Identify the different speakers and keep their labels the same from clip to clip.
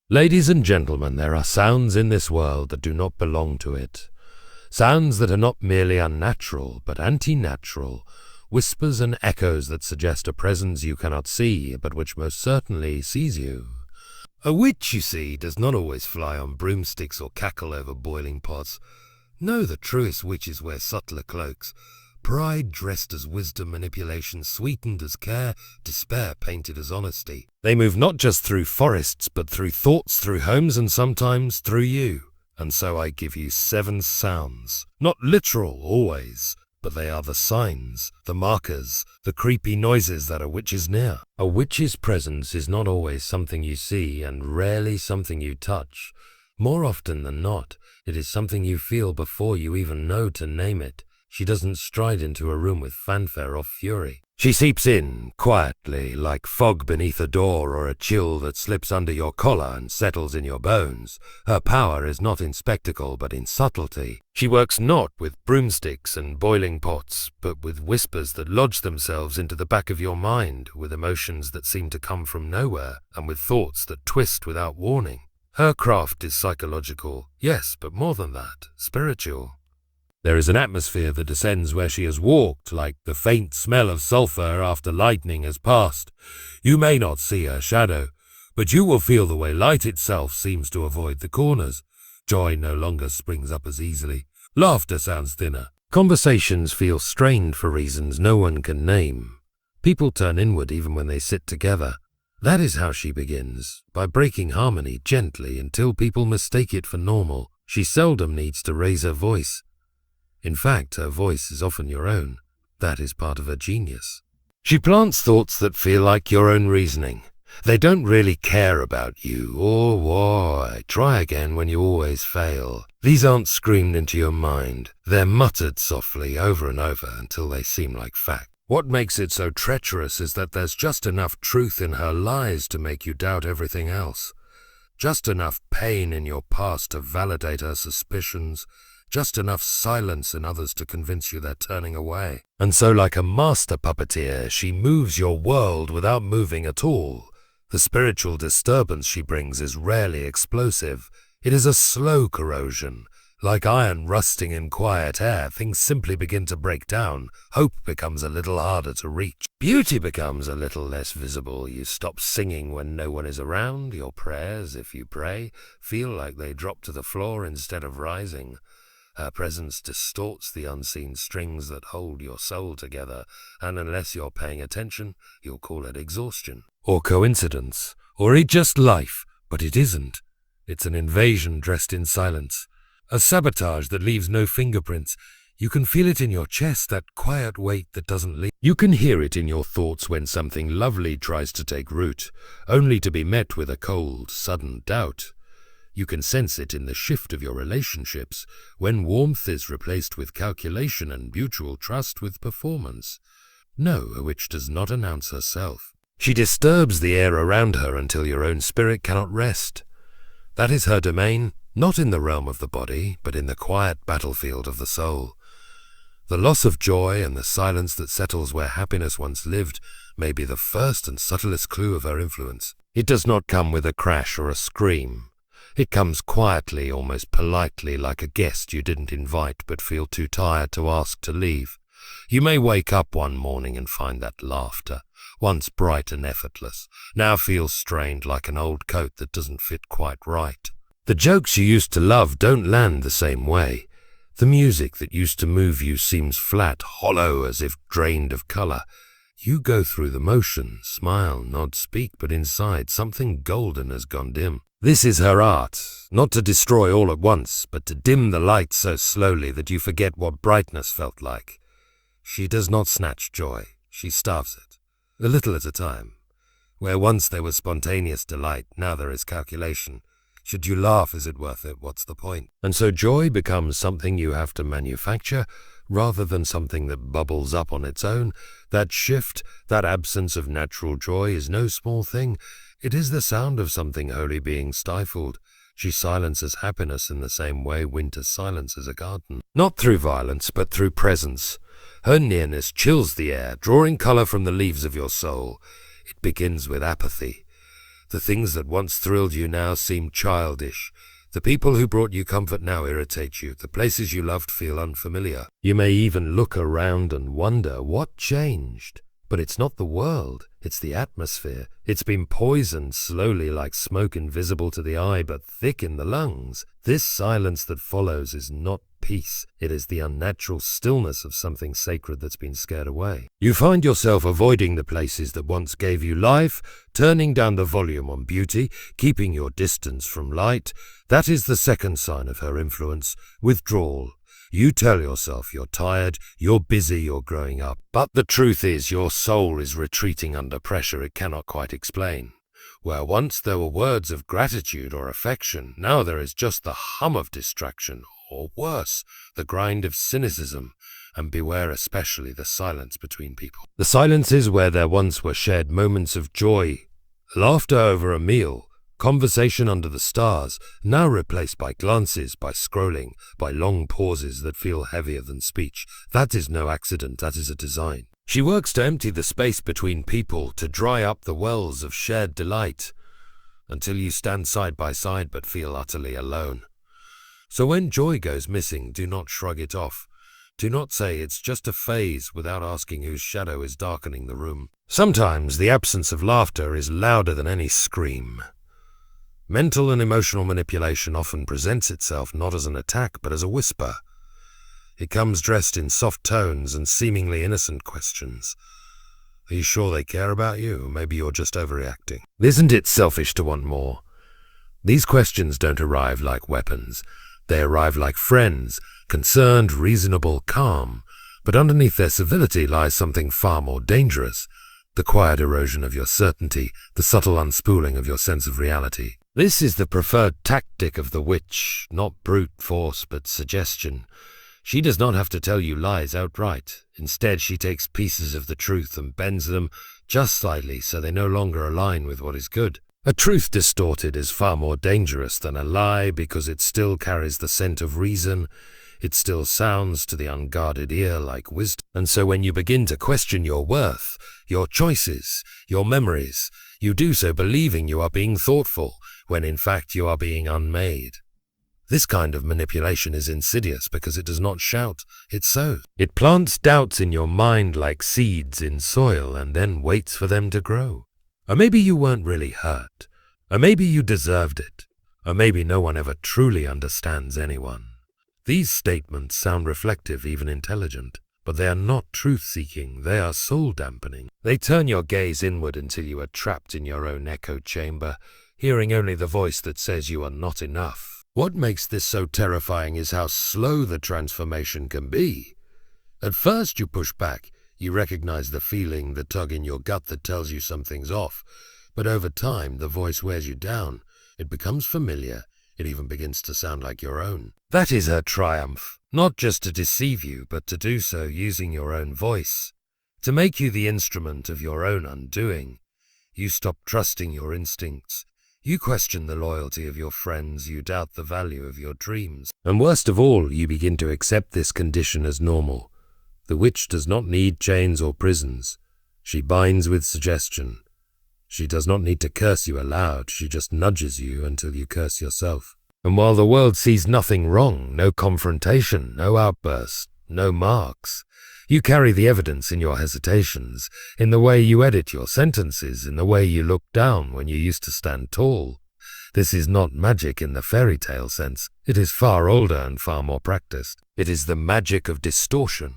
Speaker 1: Ladies and gentlemen, there are sounds in this world that do not belong to it. Sounds that are not merely unnatural, but anti-natural. Whispers and echoes that suggest a presence you cannot see, but which most certainly sees you. A witch, you see, does not always fly on broomsticks or cackle over boiling pots. No, the truest witches wear subtler cloaks. Pride dressed as wisdom, manipulation sweetened as care, despair painted as honesty. They move not just through forests, but through thoughts, through homes, and sometimes through you. And so I give you 7 sounds. Not literal always, but they are the signs, the markers, the creepy noises that a witch is near. A witch's presence is not always something you see and rarely something you touch. More often than not, it is something you feel before you even know to name it. She doesn't stride into a room with fanfare or fury. She seeps in, quietly, like fog beneath a door or a chill that slips under your collar and settles in your bones. Her power is not in spectacle, but in subtlety. She works not with broomsticks and boiling pots, but with whispers that lodge themselves into the back of your mind, with emotions that seem to come from nowhere, and with thoughts that twist without warning. Her craft is psychological, yes, but more than that, spiritual. There is an atmosphere that descends where she has walked, like the faint smell of sulphur after lightning has passed. You may not see her shadow, but you will feel the way light itself seems to avoid the corners. Joy no longer springs up as easily. Laughter sounds thinner. Conversations feel strained for reasons no one can name. People turn inward even when they sit together. That is how she begins, by breaking harmony gently until people mistake it for normal. She seldom needs to raise her voice. In fact, her voice is often your own. That is part of her genius. She plants thoughts that feel like your own reasoning. They don't really care about you, or why. Try again when you always fail. These aren't screamed into your mind. They're muttered softly over and over until they seem like fact. What makes it so treacherous is that there's just enough truth in her lies to make you doubt everything else. Just enough pain in your past to validate her suspicions. Just enough silence in others to convince you they're turning away. And so like a master puppeteer, she moves your world without moving at all. The spiritual disturbance she brings is rarely explosive. It is a slow corrosion. Like iron rusting in quiet air, things simply begin to break down. Hope becomes a little harder to reach. Beauty becomes a little less visible. You stop singing when no one is around. Your prayers, if you pray, feel like they drop to the floor instead of rising. Her presence distorts the unseen strings that hold your soul together, and unless you're paying attention, you'll call it exhaustion. Or coincidence. Or just life. But it isn't. It's an invasion dressed in silence. A sabotage that leaves no fingerprints. You can feel it in your chest, that quiet weight that doesn't leave. You can hear it in your thoughts when something lovely tries to take root, only to be met with a cold, sudden doubt. You can sense it in the shift of your relationships, when warmth is replaced with calculation and mutual trust with performance. No, a witch does not announce herself. She disturbs the air around her until your own spirit cannot rest. That is her domain, not in the realm of the body, but in the quiet battlefield of the soul. The loss of joy and the silence that settles where happiness once lived may be the first and subtlest clue of her influence. It does not come with a crash or a scream. It comes quietly, almost politely, like a guest you didn't invite but feel too tired to ask to leave. You may wake up one morning and find that laughter, once bright and effortless, now feels strained like an old coat that doesn't fit quite right. The jokes you used to love don't land the same way. The music that used to move you seems flat, hollow, as if drained of color. You go through the motion, smile, nod, speak, but inside something golden has gone dim. This is her art, not to destroy all at once, but to dim the light so slowly that you forget what brightness felt like. She does not snatch joy, she starves it, a little at a time. Where once there was spontaneous delight, now there is calculation. Should you laugh, is it worth it? What's the point? And so joy becomes something you have to manufacture, rather than something that bubbles up on its own. That shift, that absence of natural joy is no small thing. It is the sound of something wholly being stifled. She silences happiness in the same way winter silences a garden. Not through violence, but through presence. Her nearness chills the air, drawing color from the leaves of your soul. It begins with apathy. The things that once thrilled you now seem childish. The people who brought you comfort now irritate you. The places you loved feel unfamiliar. You may even look around and wonder what changed. But it's not the world, it's the atmosphere. It's been poisoned slowly like smoke, invisible to the eye but thick in the lungs. This silence that follows is not peace. It is the unnatural stillness of something sacred that's been scared away. You find yourself avoiding the places that once gave you life, turning down the volume on beauty, keeping your distance from light. That is the second sign of her influence, withdrawal. You tell yourself you're tired, you're busy, you're growing up. But the truth is your soul is retreating under pressure it cannot quite explain. Where once there were words of gratitude or affection, now there is just the hum of distraction, or worse, the grind of cynicism. And beware especially the silence between people. The silences where there once were shared moments of joy, laughter over a meal, conversation under the stars, now replaced by glances, by scrolling, by long pauses that feel heavier than speech. That is no accident, that is a design. She works to empty the space between people, to dry up the wells of shared delight, until you stand side by side but feel utterly alone. So when joy goes missing, do not shrug it off. Do not say it's just a phase without asking whose shadow is darkening the room. Sometimes the absence of laughter is louder than any scream. Mental and emotional manipulation often presents itself not as an attack but as a whisper. It comes dressed in soft tones and seemingly innocent questions. Are you sure they care about you? Or maybe you're just overreacting. Isn't it selfish to want more? These questions don't arrive like weapons. They arrive like friends, concerned, reasonable, calm. But underneath their civility lies something far more dangerous. The quiet erosion of your certainty, the subtle unspooling of your sense of reality. This is the preferred tactic of the witch, not brute force but suggestion. She does not have to tell you lies outright. Instead, she takes pieces of the truth and bends them just slightly so they no longer align with what is good. A truth distorted is far more dangerous than a lie because it still carries the scent of reason. It still sounds to the unguarded ear like wisdom. And so when you begin to question your worth, your choices, your memories, you do so believing you are being thoughtful, when in fact you are being unmade. This kind of manipulation is insidious because it does not shout, it sows. It plants doubts in your mind like seeds in soil and then waits for them to grow. Or maybe you weren't really hurt. Or maybe you deserved it. Or maybe no one ever truly understands anyone. These statements sound reflective, even intelligent, but they are not truth-seeking, they are soul-dampening. They turn your gaze inward until you are trapped in your own echo chamber, hearing only the voice that says you are not enough. What makes this so terrifying is how slow the transformation can be. At first you push back, you recognize the feeling, the tug in your gut that tells you something's off, but over time the voice wears you down. It becomes familiar. It even begins to sound like your own. That is her triumph, not just to deceive you, but to do so using your own voice, to make you the instrument of your own undoing. You stop trusting your instincts. You question the loyalty of your friends. You doubt the value of your dreams. And worst of all, you begin to accept this condition as normal. The witch does not need chains or prisons. She binds with suggestion. She does not need to curse you aloud, she just nudges you until you curse yourself. And while the world sees nothing wrong, no confrontation, no outburst, no marks, you carry the evidence in your hesitations, in the way you edit your sentences, in the way you look down when you used to stand tall. This is not magic in the fairy tale sense. It is far older and far more practiced. It is the magic of distortion.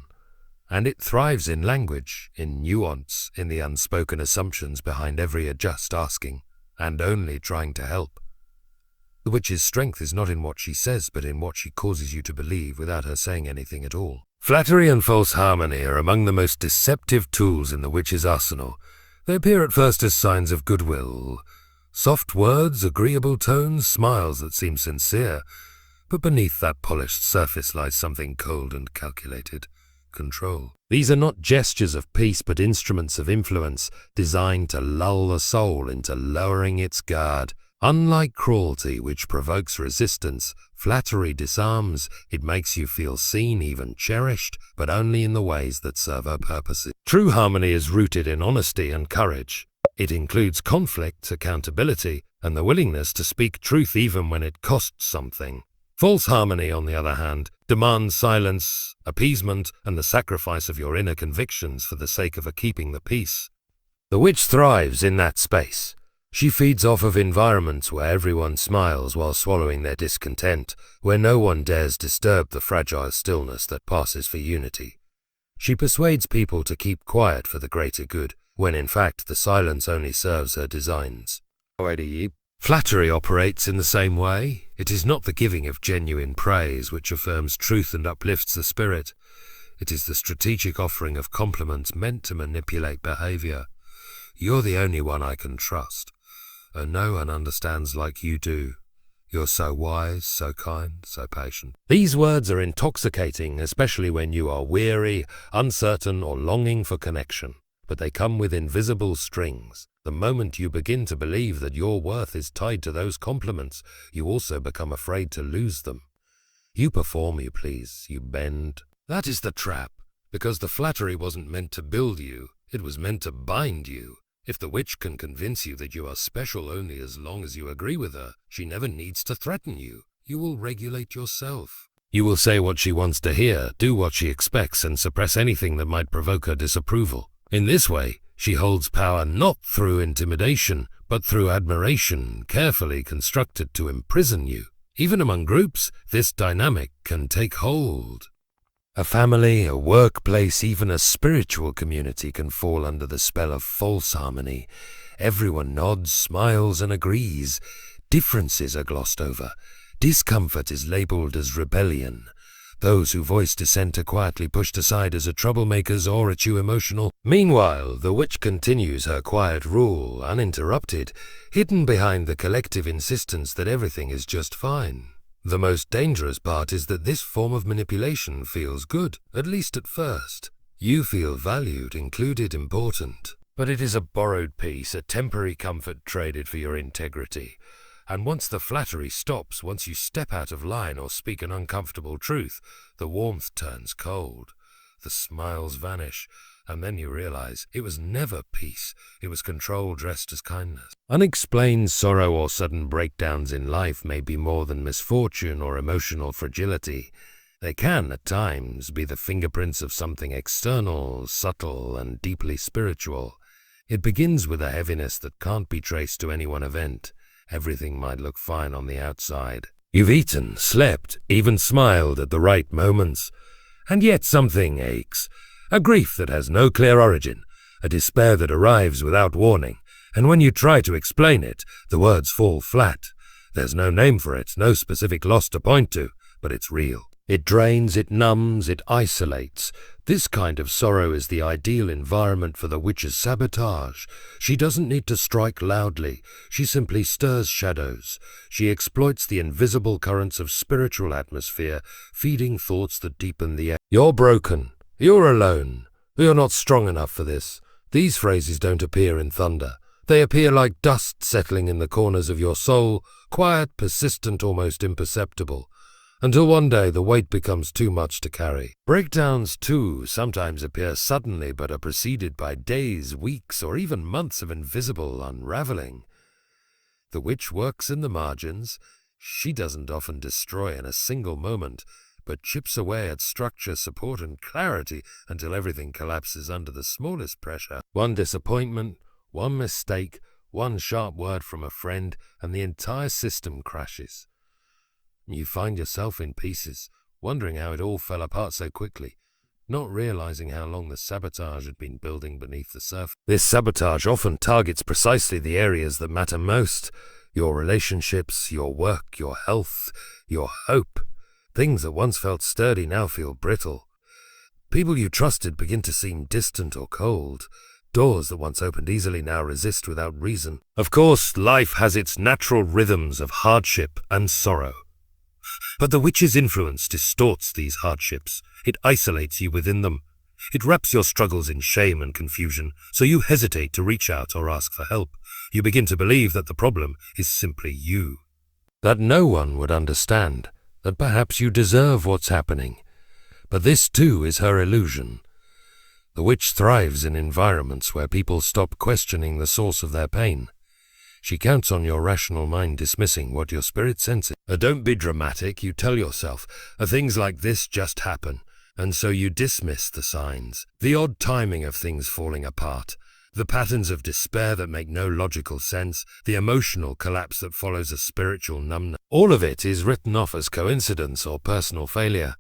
Speaker 1: And it thrives in language, in nuance, in the unspoken assumptions behind every just asking, and only trying to help. The witch's strength is not in what she says, but in what she causes you to believe without her saying anything at all. Flattery and false harmony are among the most deceptive tools in the witch's arsenal. They appear at first as signs of goodwill. Soft words, agreeable tones, smiles that seem sincere. But beneath that polished surface lies something cold and calculated. Control. These are not gestures of peace but instruments of influence designed to lull the soul into lowering its guard. Unlike cruelty, which provokes resistance, flattery disarms. It makes you feel seen, even cherished, but only in the ways that serve her purposes. True harmony is rooted in honesty and courage. It includes conflict, accountability, and the willingness to speak truth even when it costs something. False harmony, on the other hand, demands silence, appeasement, and the sacrifice of your inner convictions for the sake of keeping the peace. The witch thrives in that space. She feeds off of environments where everyone smiles while swallowing their discontent, where no one dares disturb the fragile stillness that passes for unity. She persuades people to keep quiet for the greater good, when in fact the silence only serves her designs. Flattery operates in the same way. It is not the giving of genuine praise which affirms truth and uplifts the spirit. It is the strategic offering of compliments meant to manipulate behavior. You're the only one I can trust, and no one understands like you do. You're so wise, so kind, so patient. These words are intoxicating, especially when you are weary, uncertain, or longing for connection. But they come with invisible strings. The moment you begin to believe that your worth is tied to those compliments, you also become afraid to lose them. You perform, you please, you bend. That is the trap, because the flattery wasn't meant to build you, it was meant to bind you. If the witch can convince you that you are special only as long as you agree with her, she never needs to threaten you. You will regulate yourself. You will say what she wants to hear, do what she expects, and suppress anything that might provoke her disapproval. In this way, she holds power not through intimidation, but through admiration, carefully constructed to imprison you. Even among groups, this dynamic can take hold. A family, a workplace, even a spiritual community can fall under the spell of false harmony. Everyone nods, smiles, and agrees. Differences are glossed over. Discomfort is labeled as rebellion. Those who voice dissent are quietly pushed aside as troublemakers or too emotional. Meanwhile, the witch continues her quiet rule, uninterrupted, hidden behind the collective insistence that everything is just fine. The most dangerous part is that this form of manipulation feels good, at least at first. You feel valued, included, important. But it is a borrowed peace, a temporary comfort traded for your integrity. And once the flattery stops, once you step out of line or speak an uncomfortable truth, the warmth turns cold. The smiles vanish, and then you realize it was never peace, it was control dressed as kindness. Unexplained sorrow or sudden breakdowns in life may be more than misfortune or emotional fragility. They can, at times, be the fingerprints of something external, subtle, and deeply spiritual. It begins with a heaviness that can't be traced to any one event. Everything might look fine on the outside. You've eaten, slept, even smiled at the right moments. And yet something aches. A grief that has no clear origin. A despair that arrives without warning. And when you try to explain it, the words fall flat. There's no name for it, no specific loss to point to, but it's real. It drains, it numbs, it isolates. This kind of sorrow is the ideal environment for the witch's sabotage. She doesn't need to strike loudly. She simply stirs shadows. She exploits the invisible currents of spiritual atmosphere, feeding thoughts that deepen the air. You're broken. You're alone. You're not strong enough for this. These phrases don't appear in thunder. They appear like dust settling in the corners of your soul, quiet, persistent, almost imperceptible. Until one day the weight becomes too much to carry. Breakdowns, too, sometimes appear suddenly but are preceded by days, weeks, or even months of invisible unraveling. The witch works in the margins. She doesn't often destroy in a single moment, but chips away at structure, support, and clarity until everything collapses under the smallest pressure. One disappointment, one mistake, one sharp word from a friend, and the entire system crashes. You find yourself in pieces, wondering how it all fell apart so quickly, not realizing how long the sabotage had been building beneath the surface. This sabotage often targets precisely the areas that matter most: your relationships, your work, your health, your hope. Things that once felt sturdy now feel brittle. People you trusted begin to seem distant or cold. Doors that once opened easily now resist without reason. Of course, life has its natural rhythms of hardship and sorrow. But the witch's influence distorts these hardships. It isolates you within them. It wraps your struggles in shame and confusion, so you hesitate to reach out or ask for help. You begin to believe that the problem is simply you. That no one would understand, that perhaps you deserve what's happening. But this too is her illusion. The witch thrives in environments where people stop questioning the source of their pain. She counts on your rational mind dismissing what your spirit senses. Don't be dramatic, you tell yourself. Things like this just happen, and so you dismiss the signs. The odd timing of things falling apart, the patterns of despair that make no logical sense, the emotional collapse that follows a spiritual numbness. All of it is written off as coincidence or personal failure.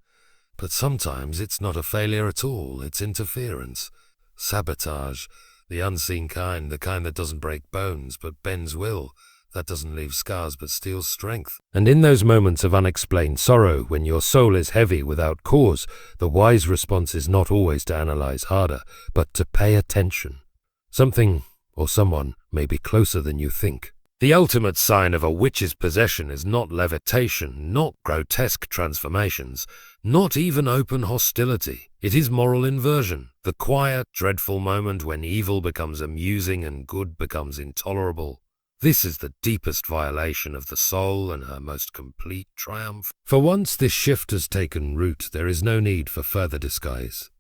Speaker 1: But sometimes it's not a failure at all, it's interference, sabotage, the unseen kind, the kind that doesn't break bones but bends will, that doesn't leave scars but steals strength. And in those moments of unexplained sorrow, when your soul is heavy without cause, the wise response is not always to analyze harder, but to pay attention. Something or someone may be closer than you think. The ultimate sign of a witch's possession is not levitation, not grotesque transformations, not even open hostility. It is moral inversion, the quiet, dreadful moment when evil becomes amusing and good becomes intolerable. This is the deepest violation of the soul and her most complete triumph. For once this shift has taken root, there is no need for further disguise.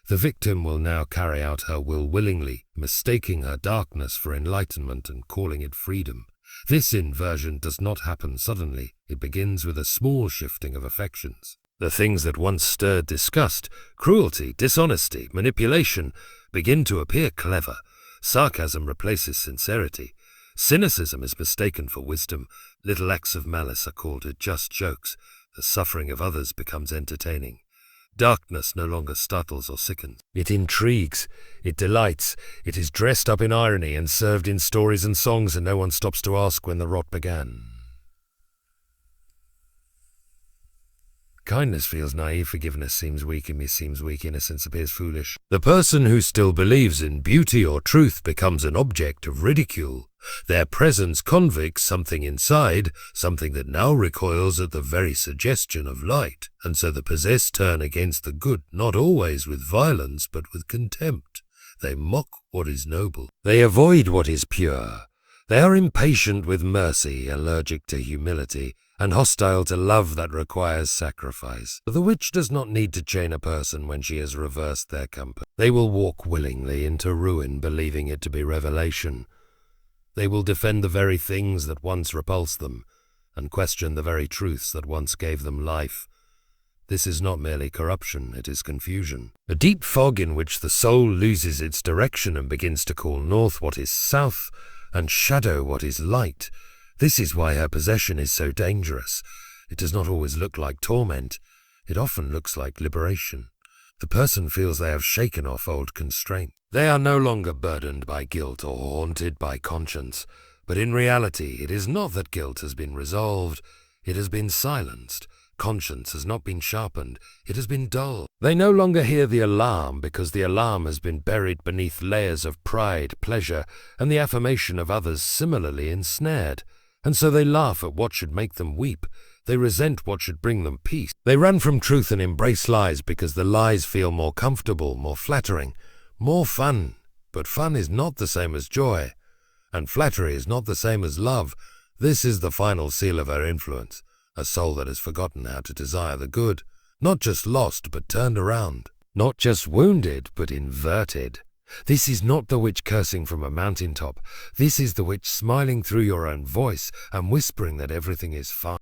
Speaker 1: The victim will now carry out her will willingly, mistaking her darkness for enlightenment and calling it freedom. This inversion does not happen suddenly. It begins with a small shifting of affections. The things that once stirred disgust, cruelty, dishonesty, manipulation, begin to appear clever. Sarcasm replaces sincerity. Cynicism is mistaken for wisdom. Little acts of malice are called just jokes. The suffering of others becomes entertaining. Darkness no longer startles or sickens. It intrigues, it delights, it is dressed up in irony and served in stories and songs, and no one stops to ask when the rot began. Kindness feels naive, forgiveness seems weak, and seems weak, innocence appears foolish. The person who still believes in beauty or truth becomes an object of ridicule. Their presence convicts something inside, something that now recoils at the very suggestion of light, and so the possessed turn against the good, not always with violence, but with contempt. They mock what is noble. They avoid what is pure. They are impatient with mercy, allergic to humility, and hostile to love that requires sacrifice. The witch does not need to chain a person when she has reversed their compass. They will walk willingly into ruin, believing it to be revelation. They will defend the very things that once repulsed them, and question the very truths that once gave them life. This is not merely corruption, it is confusion. A deep fog in which the soul loses its direction and begins to call north what is south, and shadow what is light. This is why her possession is so dangerous. It does not always look like torment. It often looks like liberation. The person feels they have shaken off old constraint. They are no longer burdened by guilt or haunted by conscience. But in reality, it is not that guilt has been resolved. It has been silenced. Conscience has not been sharpened. It has been dulled. They no longer hear the alarm because the alarm has been buried beneath layers of pride, pleasure, and the affirmation of others similarly ensnared. And so they laugh at what should make them weep. They resent what should bring them peace. They run from truth and embrace lies because the lies feel more comfortable, more flattering, more fun. But fun is not the same as joy, and flattery is not the same as love. This is the final seal of her influence, a soul that has forgotten how to desire the good, not just lost but turned around, not just wounded but inverted. This is not the witch cursing from a mountaintop. This is the witch smiling through your own voice and whispering that everything is fine.